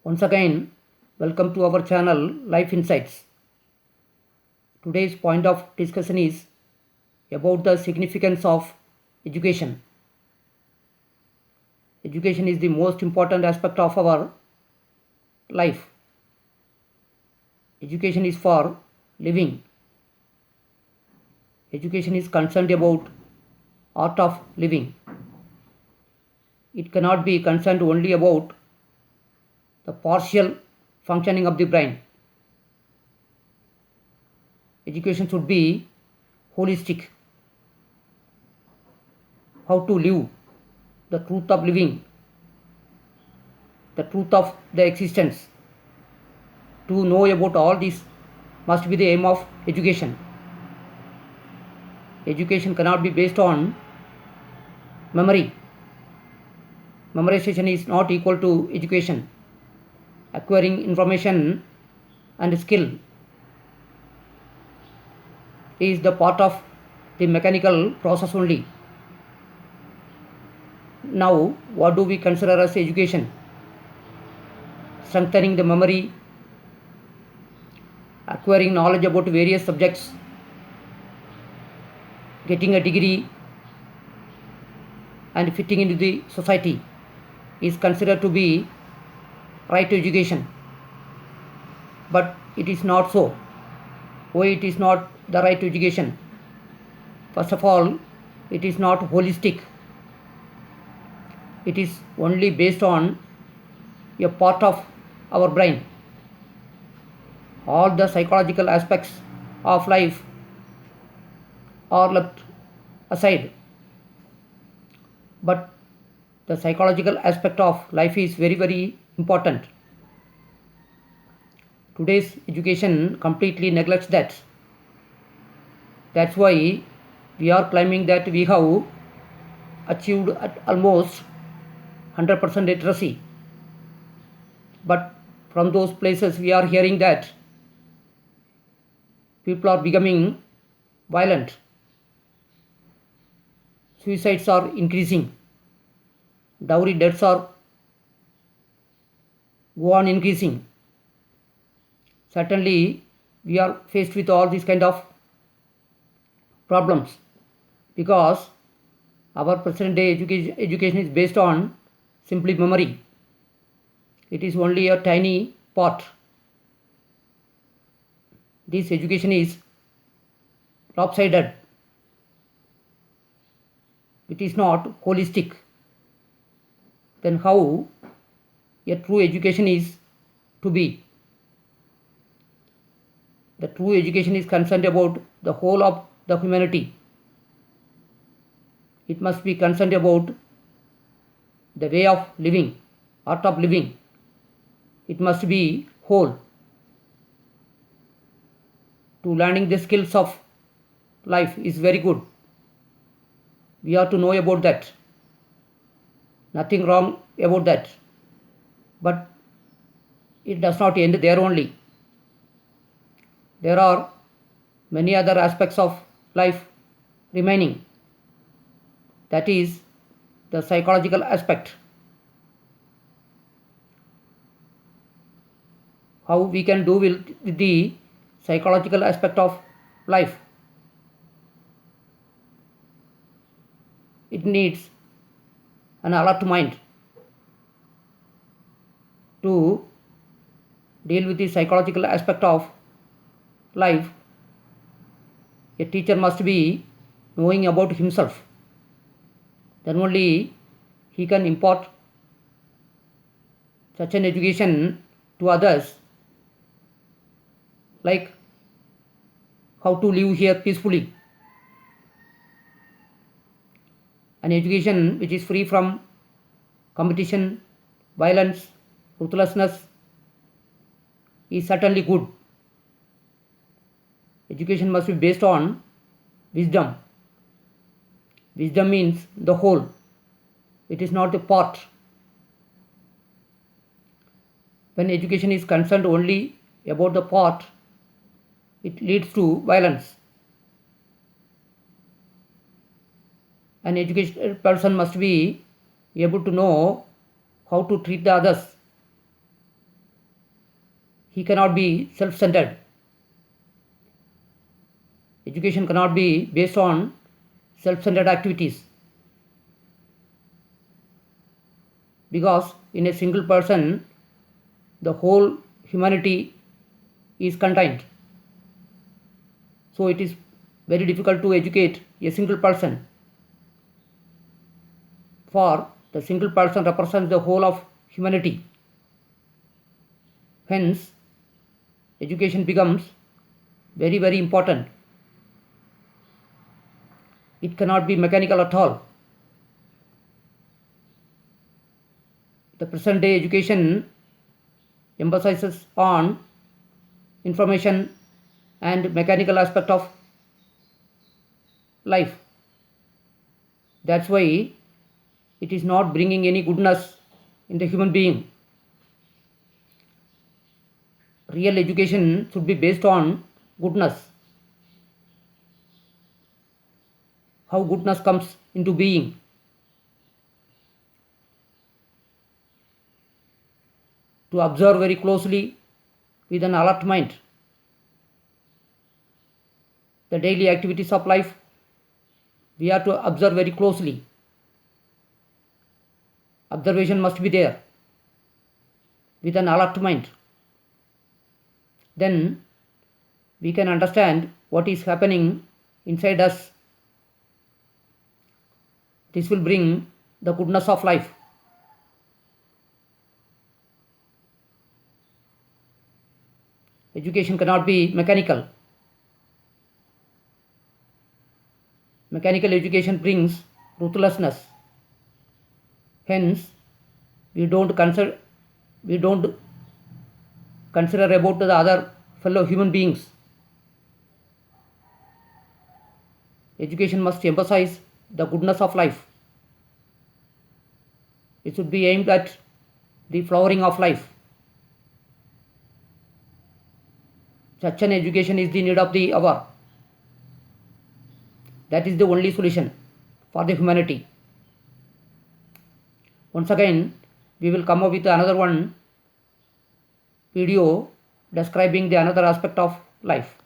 Once again, welcome to our channel Life Insights. Today's point of discussion is about the significance of education. Education is the most important aspect of our life. Education is for living. Education is concerned about art of living. It cannot be concerned only about the partial functioning of the brain. Education should be holistic. How to live, the truth of living, the truth of the existence. To know about all this must be the aim of education. Education cannot be based on memory. Memorization is not equal to education. Acquiring information and skill is the part of the mechanical process only. Now, what do we consider as education? Strengthening the memory, acquiring knowledge about various subjects, getting a degree, and fitting into the society is considered to be right to education. But it is not so. Why it is not the right to education? First of all, it is not holistic. It is only based on a part of our brain. All the psychological aspects of life are left aside. But the psychological aspect of life is very, very important. Today's education completely neglects that. That's why we are claiming that we have achieved at almost 100% literacy. But from those places we are hearing that people are becoming violent. Suicides are increasing. Dowry deaths are go on increasing. Certainly, we are faced with all these kind of problems because our present day education is based on simply memory. It is only a tiny part. This education is lopsided. It is not holistic. Then how a true education is to be? The true education is concerned about the whole of the humanity. It must be concerned about the way of living, art of living. It must be whole. To learning the skills of life is very good. We have to know about that. Nothing wrong about that. But it does not end there only. There are many other aspects of life remaining. That is the psychological aspect. How we can do with the psychological aspect of life. It needs an alert mind to deal with the psychological aspect of life. A teacher must be knowing about himself. Then only he can impart such an education to others, like how to live here peacefully. An education which is free from competition, violence, ruthlessness is certainly good. Education must be based on wisdom. Wisdom means the whole. It is not the part. When education is concerned only about the part, it leads to violence. An educated person must be able to know how to treat the others. he cannot be self-centered. Education cannot be based on self-centered activities, because in a single person the whole humanity is contained. So it is very difficult to educate a single person, for the single person represents the whole of humanity. Hence, education becomes very, very important. It cannot be mechanical at all. The present day education emphasizes on information and mechanical aspect of life. That's why it is not bringing any goodness in the human being. Real education should be based on goodness. How goodness comes into being. To observe very closely with an alert mind the daily activities of life. We have to observe very closely. Observation must be there with an alert mind. Then we can understand what is happening inside us. This will bring the goodness of life. Education cannot be mechanical. Mechanical education brings ruthlessness. Hence, we don't consider about the other fellow human beings. Education must emphasize the goodness of life. It should be aimed at the flowering of life. Such an education is the need of the hour. That is the only solution for the humanity. Once again, we will come up with another one video describing the another aspect of life.